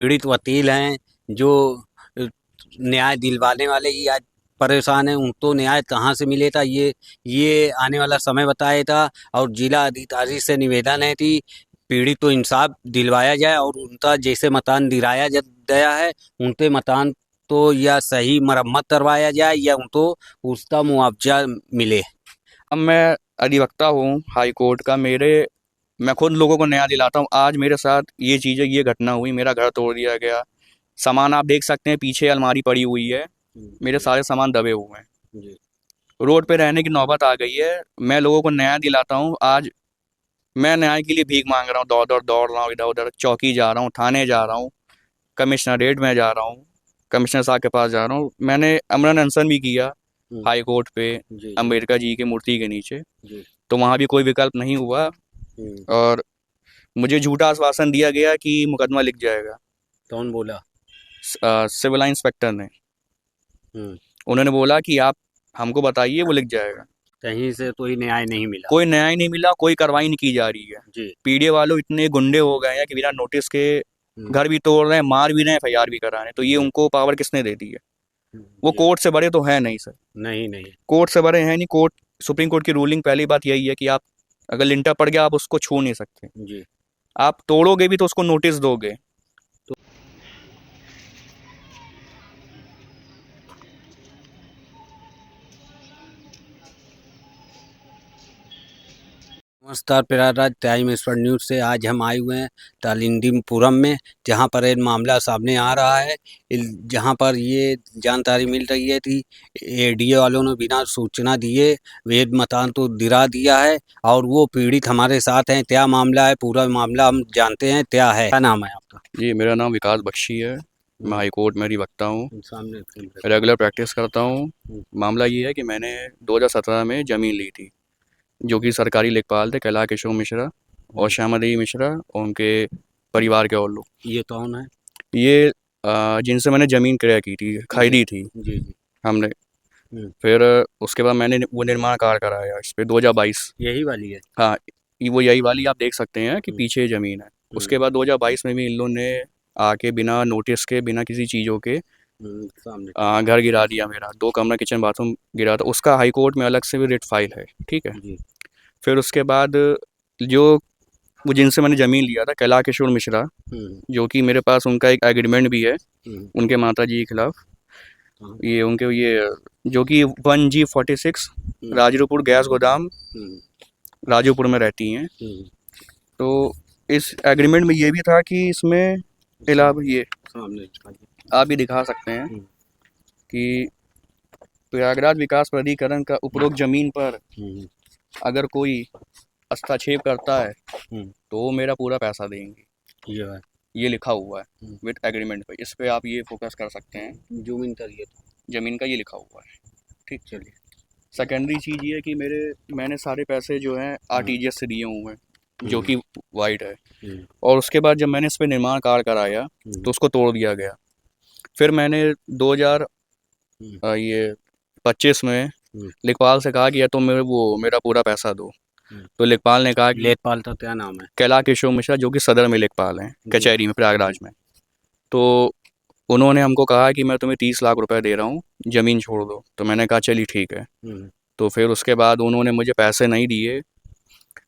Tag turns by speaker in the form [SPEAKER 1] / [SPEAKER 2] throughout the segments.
[SPEAKER 1] पीड़ित वकील हैं जो न्याय दिलवाने वाले ही आज परेशान हैं। उनको न्याय कहाँ से मिलेगा ये आने वाला समय बताएगा। और जिला अधिकारी से निवेदन है कि पीड़ित को इंसाफ दिलवाया जाए और उनका जैसे मकान दिलाया गया है उनके मकान तो या सही मरम्मत करवाया जाए या उनको उसका मुआवजा मिले।
[SPEAKER 2] अब मैं अधिवक्ता हूँ हाई कोर्ट का। मैं खुद लोगों को न्याय दिलाता हूँ। आज मेरे साथ ये चीज़ें, ये घटना हुई, मेरा घर तोड़ दिया गया। सामान आप देख सकते हैं, पीछे अलमारी पड़ी हुई है, मेरे सारे सामान दबे हुए हैं।
[SPEAKER 1] जी।
[SPEAKER 2] रोड पे रहने की नौबत आ गई है। मैं लोगों को न्याय दिलाता हूँ। आज मैं न्याय के लिए भीख मांग रहा हूँ, दौड़ रहा हूँ, इधर उधर चौकी जा रहा हूँ, थाने जा रहा हूँ, कमिश्नरेट में जा रहा हूँ, कमिश्नर साहब के पास जा रहा हूँ। मैंने अमरन अनशन भी किया हाई कोर्ट पे,
[SPEAKER 1] जी।
[SPEAKER 2] अम्बेडकर जी की मूर्ति के नीचे,
[SPEAKER 1] जी।
[SPEAKER 2] तो वहाँ भी कोई विकल्प नहीं हुआ। और मुझे झूठा आश्वासन दिया गया कि मुकदमा लिख जाएगा।
[SPEAKER 1] कौन बोला?
[SPEAKER 2] सिविल लाइन इंस्पेक्टर ने।
[SPEAKER 1] हम्म।
[SPEAKER 2] उन्होंने बोला कि आप हमको बताइए, वो लिख जाएगा।
[SPEAKER 1] कहीं से कोई न्याय नहीं मिला।
[SPEAKER 2] कोई न्याय नहीं मिला, कोई कार्रवाई नहीं की जा रही है।
[SPEAKER 1] जी।
[SPEAKER 2] पीडीए वालों इतने गुंडे हो गए हैं कि बिना नोटिस के
[SPEAKER 1] हम्म।
[SPEAKER 2] घर भी तोड़ रहे हैं, मार भी रहे हैं, एफआईआर भी करा रहे हैं। तो ये उनको पावर किसने दे दी है? वो
[SPEAKER 1] जी।
[SPEAKER 2] कोर्ट से बड़े तो है नहीं सर।
[SPEAKER 1] नहीं नहीं।
[SPEAKER 2] कोर्ट से बड़े हैं नहीं। सुप्रीम कोर्ट की रूलिंग पहली बात यही है कि आप अगर लिंटर पड़ गया, आप उसको छू नहीं सकते।
[SPEAKER 1] जी।
[SPEAKER 2] आप तोड़ोगे भी तो उसको नोटिस दोगे।
[SPEAKER 1] नमस्कार प्रयागराज टाइम स्पॉट न्यूज़ से आज हम आए हुए हैं तालिंदीपुरम में, जहां पर एक मामला सामने आ रहा है। जहां पर ये जानकारी मिल रही है कि एडीए वालों ने बिना सूचना दिए वेद मकान तो गिरा दिया है और वो पीड़ित हमारे साथ हैं। क्या मामला है, पूरा मामला हम जानते हैं। क्या है, क्या नाम है आपका?
[SPEAKER 2] जी, मेरा नाम विकास बख्शी है। मैं हाई कोर्ट में अधिवक्ता हूँ,
[SPEAKER 1] सामने
[SPEAKER 2] रेगुलर प्रैक्टिस करता हूँ। मामला ये है कि मैंने 2017 में ज़मीन ली थी, जो कि सरकारी लेखपाल थे कैलाश किशोर मिश्रा और श्यामा देवी मिश्रा और उनके परिवार के और लोग।
[SPEAKER 1] ये कौन है?
[SPEAKER 2] ये जिनसे मैंने ज़मीन क्रय की थी, खरीदी थी
[SPEAKER 1] जी जी।
[SPEAKER 2] हमने। फिर उसके बाद मैंने वो निर्माण कार्य कराया इस पे 2022।
[SPEAKER 1] यही वाली है?
[SPEAKER 2] हाँ, वो यही वाली आप देख सकते हैं कि पीछे ज़मीन है। उसके बाद 2022 में भी इन लोगों ने आके बिना नोटिस के, बिना किसी चीज़ों के
[SPEAKER 1] सामने
[SPEAKER 2] घर गिरा दिया मेरा। 2 कमरा किचन बाथरूम गिरा था। उसका हाई कोर्ट में अलग से भी रिट फाइल है, ठीक है।
[SPEAKER 1] जी।
[SPEAKER 2] फिर उसके बाद जो वो जिनसे मैंने ज़मीन लिया था कैलाश किशोर मिश्रा, जो कि मेरे पास उनका एक एग्रीमेंट भी है उनके माता जी के खिलाफ। ये उनके ये जो कि 1G46 राजरूपुर गैस गोदाम राजूपुर में रहती हैं। तो इस एग्रीमेंट में ये भी था कि इसमें अलावा ये आप भी दिखा सकते हैं कि प्रयागराज विकास प्राधिकरण का उपरोक्त जमीन पर अगर कोई हस्तक्षेप करता है तो वो मेरा पूरा पैसा देंगे। ये लिखा हुआ है विद एग्रीमेंट पे। इस पे आप ये फोकस कर सकते हैं। जमीन का ये लिखा हुआ है, ठीक। चलिए, सेकेंडरी चीज़ ये है कि मैंने सारे पैसे जो हैं आरटीजीएस से दिए हुए हैं, जो कि वाइट है। और उसके बाद जब मैंने इस पे निर्माण कार्य कराया तो उसको तोड़ दिया गया। फिर मैंने 2025 में लेखपाल से कहा कि या तो मेरा पूरा पैसा दो। तो लेखपाल ने कहा कि
[SPEAKER 1] लेखपाल का क्या नाम है?
[SPEAKER 2] कैलाश किशोर मिश्रा, जो कि सदर में लेखपाल हैं कचहरी में प्रयागराज में। तो उन्होंने हमको कहा कि मैं तुम्हें 30 लाख रुपए दे रहा हूँ, ज़मीन छोड़ दो। तो मैंने कहा चलिए ठीक है। तो फिर उसके बाद उन्होंने मुझे पैसे नहीं दिए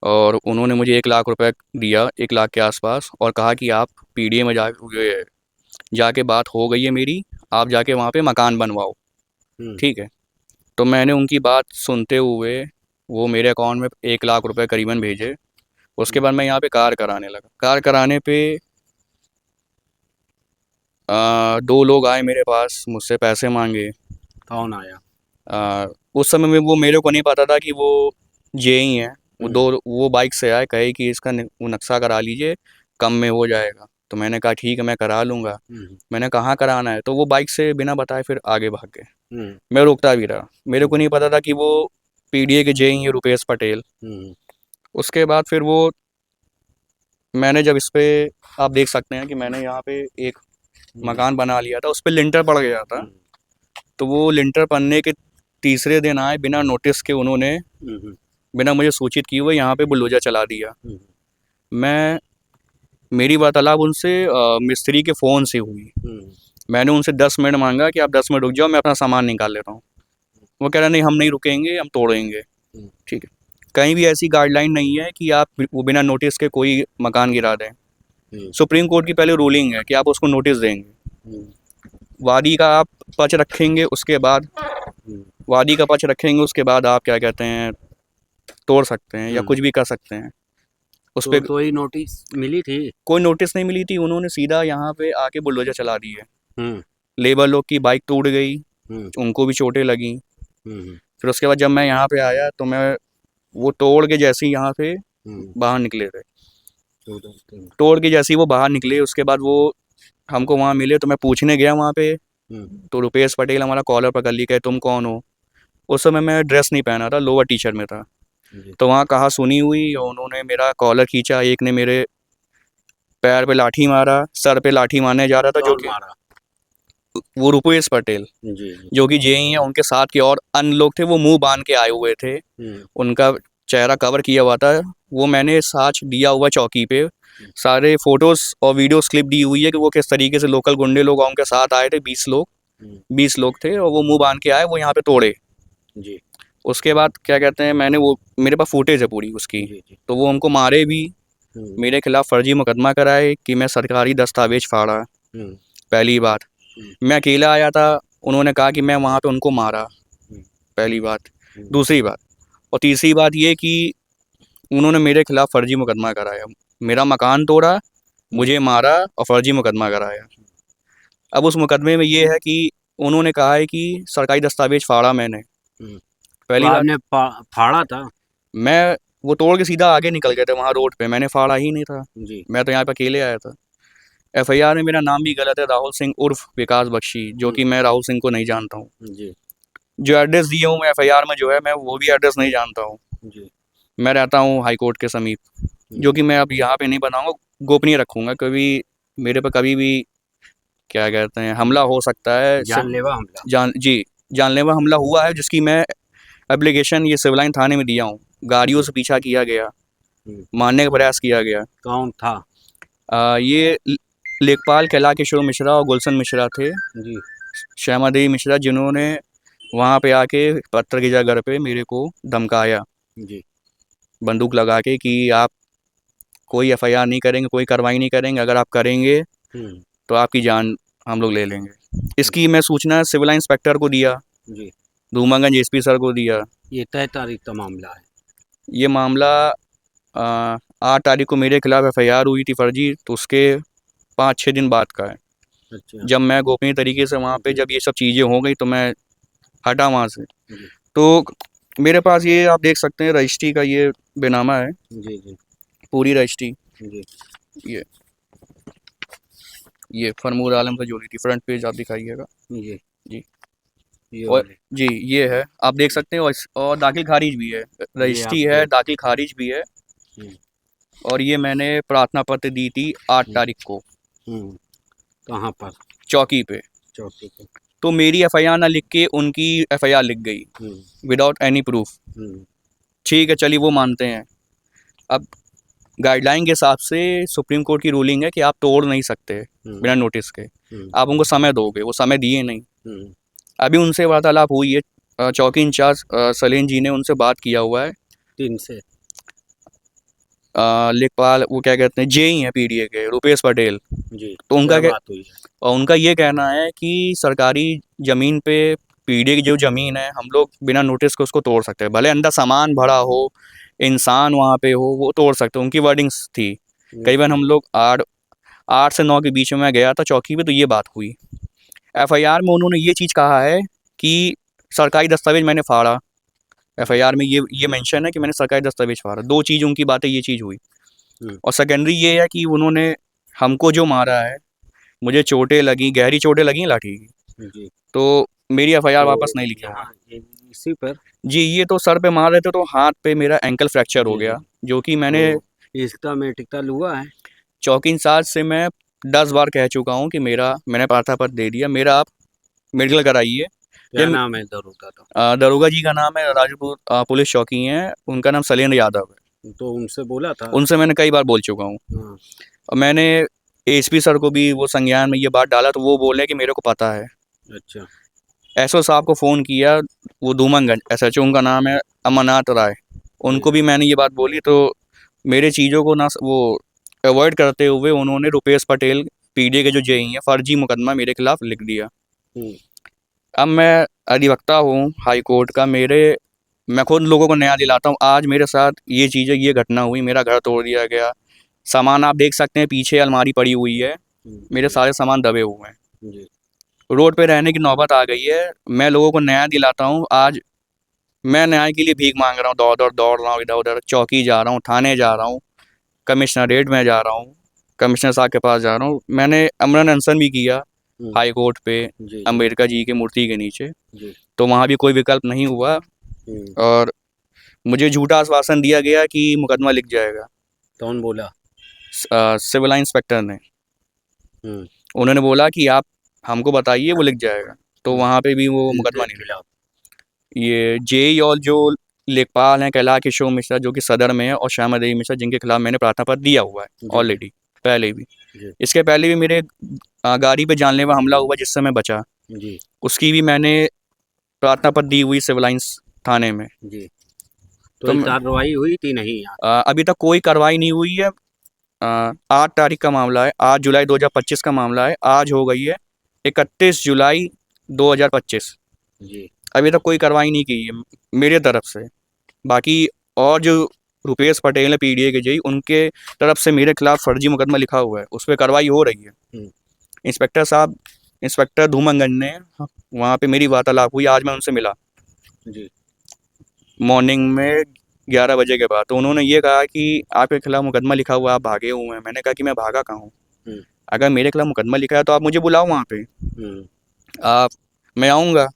[SPEAKER 2] और उन्होंने मुझे 1 लाख रुपए दिया, 1 लाख के आसपास, और कहा कि आप पीडीए में जाके बात हो गई है मेरी, आप जाके वहाँ पे मकान बनवाओ, ठीक है। तो मैंने उनकी बात सुनते हुए वो मेरे अकाउंट में 1 लाख रुपए करीबन भेजे। उसके बाद मैं यहाँ पे कार कराने लगा। कार कराने पे 2 लोग आए मेरे पास, मुझसे पैसे मांगे।
[SPEAKER 1] कौन आया?
[SPEAKER 2] उस समय में वो मेरे को नहीं पता था कि वो जेई हैं। वो बाइक से आए, कहे कि इसका वो नक्शा करा लीजिए, कम में हो जाएगा। तो मैंने कहा ठीक है, मैं करा लूँगा। मैंने कहाँ कराना है, तो वो बाइक से बिना बताए फिर आगे भाग गए। मैं रोकता भी रहा। मेरे को नहीं पता था कि वो पीडीए के जेई हैं रुपेश पटेल। उसके बाद फिर मैंने जब इस पे आप देख सकते हैं कि मैंने यहाँ पे एक मकान बना लिया था, उस पर लिंटर पड़ गया था। तो वो लिंटर पड़ने के तीसरे दिन आए, बिना नोटिस के उन्होंने बिना मुझे सूचित किए हुए यहाँ पे बुलडोजर चला दिया। मैं मेरी वार्तालाप उनसे मिस्त्री के फ़ोन से हुई। मैंने उनसे 10 मिनट मांगा कि आप 10 मिनट रुक जाओ, मैं अपना सामान निकाल लेता हूँ। वो कह रहा नहीं, हम नहीं रुकेंगे, हम तोड़ेंगे। ठीक है, कहीं भी ऐसी गाइडलाइन नहीं है कि आप वो बिना नोटिस के कोई मकान गिरा दें। सुप्रीम कोर्ट की पहले रूलिंग है कि आप उसको नोटिस देंगे, वादी का आप पक्ष रखेंगे, उसके बाद वादी का पक्ष रखेंगे, उसके बाद आप क्या कहते हैं तोड़ सकते हैं या कुछ भी कर सकते हैं। उस पे
[SPEAKER 1] तो ही नोटिस मिली थी?
[SPEAKER 2] कोई नोटिस नहीं मिली थी, उन्होंने सीधा यहाँ पे आके बुलडोजर चला दी है। लेबर लोग की बाइक टूट गई, उनको भी चोटें लगी। फिर उसके बाद जब मैं यहाँ पे आया तो मैं वो तोड़ के जैसे ही यहाँ पे बाहर निकले थे, तोड़ के जैसे ही वो बाहर निकले, उसके बाद वो हमको वहाँ मिले तो मैं पूछने गया वहाँ पे, तो रुपेश पटेल हमारा कॉलर पकड़ ली, कहे तुम कौन हो। उस समय मैं ड्रेस नहीं पहना था, लोअर टी शर्ट में था। तो वहाँ कहा सुनी हुई और उन्होंने मेरा कॉलर खींचा, एक ने मेरे पैर पे लाठी मारा, सर पे लाठी मारने जा रहा था, जो कि वो रुपेश पटेल जो कि जेई है, उनके साथ के और अन्य लोग थे, वो मुंह बांध के आए हुए थे, उनका चेहरा कवर किया हुआ था। वो मैंने साक्ष्य दिया हुआ चौकी पे, सारे फोटोज और वीडियोस क्लिप दी हुई है कि वो किस तरीके से लोकल गुंडे लोग उनके साथ आए थे। 20 लोग थे और वो मुंह बांध के आए, वो यहाँ पे तोड़े जी। उसके बाद क्या कहते हैं, मैंने वो मेरे पास फुटेज है पूरी उसकी जी। तो वो हमको मारे भी, मेरे खिलाफ फर्जी मुकदमा कराए कि मैं सरकारी दस्तावेज फाड़ा। पहली बात, मैं अकेला आया था, उन्होंने कहा कि मैं वहाँ पे उनको मारा, पहली बात। दूसरी बात और तीसरी बात ये कि उन्होंने मेरे खिलाफ फर्जी मुकदमा कराया, मेरा मकान तोड़ा, मुझे मारा और फर्जी मुकदमा कराया। अब उस मुकदमे में ये है कि उन्होंने कहा है कि सरकारी दस्तावेज फाड़ा मैंने। पहली बात,
[SPEAKER 1] आपने फाड़ा था?
[SPEAKER 2] मैं वो तोड़ के सीधा आगे निकल गए थे वहाँ रोड पे, मैंने फाड़ा ही नहीं था जी। मैं तो यहाँ पे अकेले आया था। एफआईआर में मेरा नाम भी गलत है, राहुल सिंह उर्फ विकास बख्शी, जो कि मैं राहुल सिंह को नहीं जानता हूँ जी। जो एड्रेस दिए हूँ एफआईआर में जो है, मैं वो भी एड्रेस नहीं जानता हूँ जी। मैं रहता हूँ हाई कोर्ट के समीप, जो कि मैं अब यहाँ पे नहीं बनाऊँगा, गोपनीय रखूँगा। कभी मेरे पे कभी भी क्या कहते हैं हमला हो सकता है,
[SPEAKER 1] जानलेवा हमला।
[SPEAKER 2] जानलेवा हमला हुआ है, जिसकी मैं एप्लीकेशन ये सिविल लाइन थाने में दिया हूँ। गाड़ियों से पीछा किया गया, मारने का प्रयास किया गया।
[SPEAKER 1] कौन था?
[SPEAKER 2] ये लेखपाल कैला किशोर मिश्रा और गुलशन मिश्रा थे जी, श्यामा देवी मिश्रा, जिन्होंने वहाँ पे आके पत्थर गिरा घर पे मेरे को धमकाया जी, बंदूक लगा के कि आप कोई एफआईआर नहीं करेंगे, कोई कार्रवाई नहीं करेंगे, अगर आप करेंगे तो आपकी जान हम लोग ले लेंगे। इसकी मैं सूचना सिविल लाइन इंस्पेक्टर को दिया जी, धूमागंज एसपी सर को दिया।
[SPEAKER 1] ये तय तारीख का मामला है?
[SPEAKER 2] ये मामला 8 तारीख को मेरे खिलाफ एफआईआर हुई थी फर्जी, तो उसके 5-6 दिन बाद का है। अच्छा। जब मैं गोपनीय तरीके से वहाँ पे जब ये सब चीज़ें हो गई तो मैं हटा वहाँ से। तो मेरे पास ये आप देख सकते हैं रजिस्ट्री का ये बेनामा है जी जी, पूरी रजिस्ट्री जी, ये फरमूद आलम से जोड़ी थी, फ्रंट पेज आप दिखाइएगा जी जी, और जी ये है आप देख सकते हैं, और दाखिल खारिज भी है, रजिस्ट्री है, दाखिल खारिज भी है। और ये मैंने प्रार्थना पत्र दी थी 8 तारीख को।
[SPEAKER 1] कहाँ पर? चौकी पे।
[SPEAKER 2] तो मेरी एफआईआर ना लिख के उनकी एफआईआर लिख गई विदाउट एनी प्रूफ। ठीक है, चलिए वो मानते हैं। अब गाइडलाइन के हिसाब से सुप्रीम कोर्ट की रूलिंग है कि आप तोड़ नहीं सकते बिना नोटिस के, आप उनको समय दोगे, वो समय दिए नहीं। अभी उनसे वार्तालाप हुई है, चौकी इंचार्ज सलीम जी ने उनसे बात किया हुआ है,
[SPEAKER 1] 3 से
[SPEAKER 2] लेखपाल वो क्या कहते हैं जेई हैं पीडीए के रुपेश पटेल जी, तो उनका क्या बात हुई है? और उनका ये कहना है कि सरकारी ज़मीन पे पीडीए की जो ज़मीन है हम लोग बिना नोटिस के उसको तोड़ सकते हैं, भले अंदर सामान भरा हो, इंसान वहाँ पे हो, वो तोड़ सकते हैं, उनकी वर्डिंग्स थी। करीबन हम लोग 8 से 9 के बीच में मैं गया था चौकी पे, तो ये बात हुई। एफआईआर में उन्होंने ये चीज़ कहा है कि सरकारी दस्तावेज मैंने फाड़ा, एफआईआर में ये मेंशन है कि मैंने सरकारी दस्तावेज फाड़ा। 2 चीज़ उनकी बातें ये चीज़ हुई। और सेकेंडरी ये है कि उन्होंने हमको जो मारा है, मुझे चोटें लगी, गहरी चोटें लगी लाठी की, तो मेरी एफआईआर वापस नहीं लिखी
[SPEAKER 1] इसी पर
[SPEAKER 2] जी। ये तो सर पे मार रहे थे, तो हाथ पे मेरा एंकल फ्रैक्चर हो गया, जो कि मैंने
[SPEAKER 1] इसका मेडिकल हुआ है।
[SPEAKER 2] चौकी इंचार्ज से मैं 10 बार कह चुका हूँ कि मैंने प्रार्थना पत्र दे दिया, मेरा आप मेडिकल कराइए।
[SPEAKER 1] क्या नाम है दरोगा का?
[SPEAKER 2] दरोगा जी का नाम है राजपुर पुलिस चौकी है, उनका नाम शैलेंद्र यादव है।
[SPEAKER 1] तो उनसे बोला था?
[SPEAKER 2] उनसे मैंने कई बार बोल चुका हूँ। मैंने एसपी सर को भी वो संज्ञान में ये बात डाला, तो वो बोले कि मेरे को पता है।
[SPEAKER 1] अच्छा।
[SPEAKER 2] एसओ साहब को फ़ोन किया, वो धूमनगंज एसएचओ, उनका नाम है अमरनाथ राय, उनको भी मैंने ये बात बोली, तो मेरे चीज़ों को ना वो अवॉइड करते हुए उन्होंने रुपेश पटेल पीडीए के जो जेई हैं, फर्जी मुकदमा मेरे खिलाफ लिख दिया। अब मैं अधिवक्ता हूँ हाई कोर्ट का, मैं खुद लोगों को न्याय दिलाता हूँ। आज मेरे साथ ये चीज़ें, ये घटना हुई, मेरा घर तोड़ दिया गया, सामान आप देख सकते हैं पीछे अलमारी पड़ी हुई है, मेरे सारे सामान दबे हुए हैं, रोड पे रहने की नौबत आ गई है। मैं लोगों को न्याय दिलाता हूँ। आज मैं न्याय के लिए भीख मांग रहा हूँ, दौड़ रहा हूँ इधर उधर, चौकी जा रहा हूँ, थाने जा रहा हूँ, कमिश्नरेट में जा रहा हूँ, कमिश्नर साहब के पास जा रहा हूँ। मैंने अमरन अनशन भी किया हाई कोर्ट पे, अम्बेडकर जी की मूर्ति के नीचे, तो वहाँ भी कोई विकल्प नहीं हुआ, और मुझे झूठा आश्वासन दिया गया कि मुकदमा लिख जाएगा।
[SPEAKER 1] कौन बोला?
[SPEAKER 2] सिविल लाइन इंस्पेक्टर ने। उन्होंने बोला कि आप हमको बताइए, वो लिख जाएगा, तो वहाँ पे भी वो मुकदमा नहीं लिखा। ये जेई और जो लेखपाल हैं कैलाश किशोर मिश्रा जो कि सदर में है, और श्यामा देवी मिश्रा जिनके खिलाफ मैंने प्रार्थना पत्र दिया हुआ है ऑलरेडी, पहले भी। इसके पहले भी मेरे गाड़ी पे जानलेवा हमला हुआ जिससे मैं बचा, उसकी भी मैंने प्रार्थना पत्र दी हुई सिविल लाइंस थाने में।
[SPEAKER 1] तो कार्रवाई हुई थी नहीं?
[SPEAKER 2] अभी तक कोई कार्रवाई नहीं हुई है। 8 तारीख का मामला है, 8 जुलाई 2025 का मामला है, आज हो गई है 31 जुलाई 2025। अभी तक कोई कार्रवाई नहीं की है मेरे तरफ से। बाकी और जो रुपेश पटेल है पीडीए के जेई, उनके तरफ से मेरे खिलाफ फर्जी मुकदमा लिखा हुआ है, उस पर कार्रवाई हो रही है। इंस्पेक्टर साहब, इंस्पेक्टर धूमनगंज ने, वहाँ पे मेरी वार्तालाप हुई, आज मैं उनसे मिला मॉर्निंग में 11 बजे के बाद, तो उन्होंने ये कहा कि आपके खिलाफ मुकदमा लिखा हुआ है, आप भागे हुए हैं। मैंने कहा कि मैं भागा कहाँ हूँ? अगर मेरे खिलाफ मुकदमा लिखा है तो आप मुझे बुलाओ वहाँ पे, मैं आऊँगा।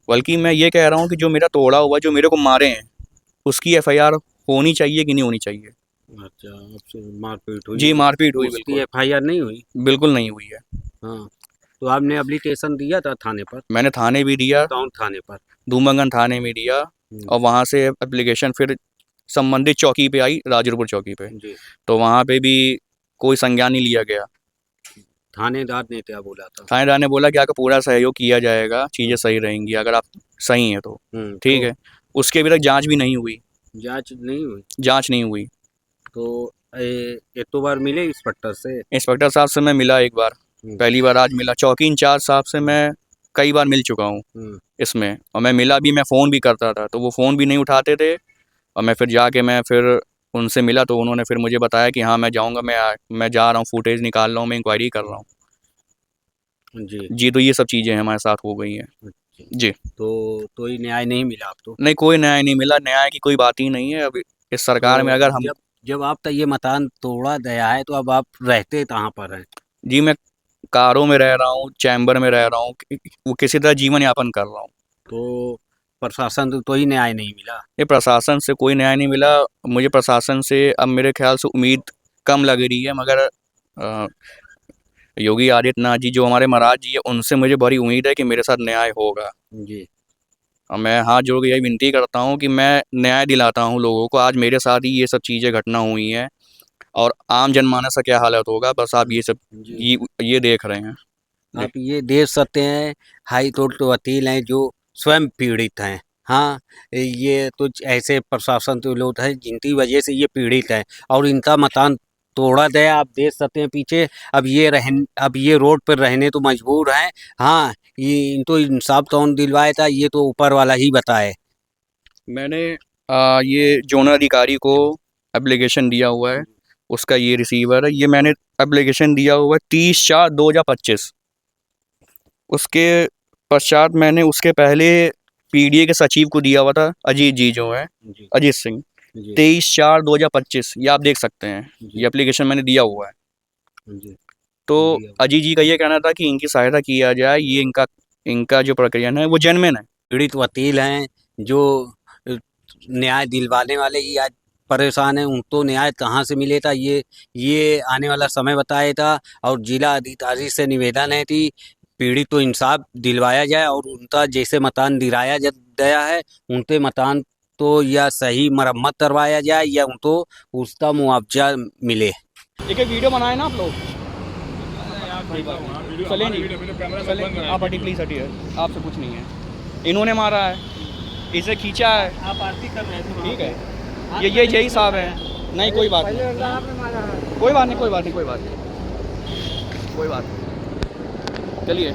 [SPEAKER 2] बल्कि मैं ये कह रहा हूँ कि जो मेरा तोड़ा हुआ, जो मेरे को मारे हैं, उसकी एफआईआर होनी चाहिए कि नहीं होनी चाहिए?
[SPEAKER 1] अच्छा, आपसे मारपीट हुई?
[SPEAKER 2] जी, मारपीट हुई।
[SPEAKER 1] उसकी एफआईआर नहीं हुई?
[SPEAKER 2] बिल्कुल नहीं हुई है।
[SPEAKER 1] हाँ, तो आपने एप्लीकेशन दिया था थाने पर?
[SPEAKER 2] मैंने थाने भी दिया,
[SPEAKER 1] कौन थाने पर?
[SPEAKER 2] धूमनगंज थाने में दिया, और वहाँ से एप्लीकेशन फिर संबंधित चौकी पे आई, राजपुर चौकी पे, तो वहाँ पे भी कोई संज्ञान नहीं लिया गया।
[SPEAKER 1] थानेदार ने क्या बोला था?
[SPEAKER 2] थानेदार ने बोला कि आपका पूरा सहयोग किया जाएगा, चीज़ें सही रहेंगी अगर आप सही हैं तो। ठीक है, उसके अभी तक जांच भी नहीं हुई।
[SPEAKER 1] जांच नहीं हुई?
[SPEAKER 2] जांच नहीं हुई।
[SPEAKER 1] तो एक दो बार मिले इंस्पेक्टर से?
[SPEAKER 2] इंस्पेक्टर साहब से मैं मिला एक बार, पहली बार आज मिला। चौकी इंचार्ज साहब से मैं कई बार मिल चुका हूँ इसमें, और मैं मिला भी, मैं फ़ोन भी करता था, तो वो फ़ोन भी नहीं उठाते थे। और मैं फिर जाके मैं फिर उनसे मिला, तो उन्होंने फिर मुझे बताया कि हाँ मैं जाऊँगा, मैं जा रहा हूँ, फुटेज निकाल रहा हूँ, मैं इंक्वायरी कर रहा हूँ। जी, तो ये सब चीज़ें हमारे साथ हो गई हैं। जी।
[SPEAKER 1] तो कोई न्याय नहीं मिला आपको?
[SPEAKER 2] नहीं, कोई न्याय नहीं मिला, न्याय की कोई बात ही नहीं है। अभी इस सरकार में अगर हम,
[SPEAKER 1] जब आपका ये मकान तोड़ा गया है तो अब आप रहते कहाँ पर हैं?
[SPEAKER 2] जी, मैं कारों में रह रहा हूँ, चैम्बर में रह रहा हूँ, वो किसी तरह जीवन यापन कर रहा हूँ।
[SPEAKER 1] तो प्रशासन से कोई न्याय नहीं मिला?
[SPEAKER 2] ये प्रशासन से कोई न्याय नहीं मिला। मुझे प्रशासन से अब मेरे ख्याल से उम्मीद कम लग रही है, मगर योगी आदित्यनाथ जी जो हमारे महाराज जी है, उनसे मुझे बड़ी उम्मीद है कि मेरे साथ न्याय होगा।
[SPEAKER 1] जी।
[SPEAKER 2] और मैं हाथ जोड़ के यही विनती करता हूँ कि मैं न्याय दिलाता हूँ लोगों को। आज मेरे साथ ही ये सब चीज़ें घटना हुई हैं, और आम जनमानस का क्या हालत होगा, बस आप ये सब ये देख रहे हैं।
[SPEAKER 1] आप ये देख सकते हैं, हाई कोर्ट के वकील हैं जो स्वयं पीड़ित हैं। हाँ, ये तो ऐसे प्रशासन के लोग हैं जिनकी वजह से ये पीड़ित हैं, और इनका मकान तोड़ा गया, आप देख सकते हैं पीछे। अब ये रोड पर रहने तो मजबूर हैं। हाँ, ये इनको इंसाफ कौन दिलवाया था, ये तो ऊपर वाला ही बताए।
[SPEAKER 2] मैंने ये जोनल अधिकारी को एप्लीकेशन दिया हुआ है, उसका ये रिसीवर है। ये मैंने एप्लीकेशन दिया हुआ है 30/4/2025। उसके पश्चात मैंने उसके पहले पीडीए के सचिव को दिया हुआ था, अजीत जी जो है, अजीत सिंह, 23/4/2025। ये आप देख सकते हैं, ये एप्लीकेशन मैंने दिया हुआ है। तो अजीत जी का ये कहना था कि इनकी सहायता किया जाए, ये इनका जो प्रक्रिया है वो जेन्युइन है।
[SPEAKER 1] पीड़ित वकील हैं जो न्याय दिलवाने वाले ही आज परेशान हैं, उनको न्याय कहाँ से मिलेगा ये आने वाला समय बताएगा। और जिला अधिकारी से निवेदन है कि पीड़ित को इंसाफ दिलवाया जाए, और उनका जैसे मकान गिराया गया है उनके मकान तो या सही मरम्मत करवाया जाए, या उनको उसका मुआवजा मिले।
[SPEAKER 2] एक एक वीडियो बनाए ना आप लोग, चलें जी, चलें आप हटी प्लीज़ हटिए, आपसे कुछ नहीं है। इन्होंने मारा है, इसे खींचा है,
[SPEAKER 3] आप आरती कर रहे थे,
[SPEAKER 2] ठीक है, ये यही साहब है। नहीं कोई बात नहीं, कोई बात नहीं, कोई बात नहीं, कोई बात नहीं, कोई बात नहीं, चलिए।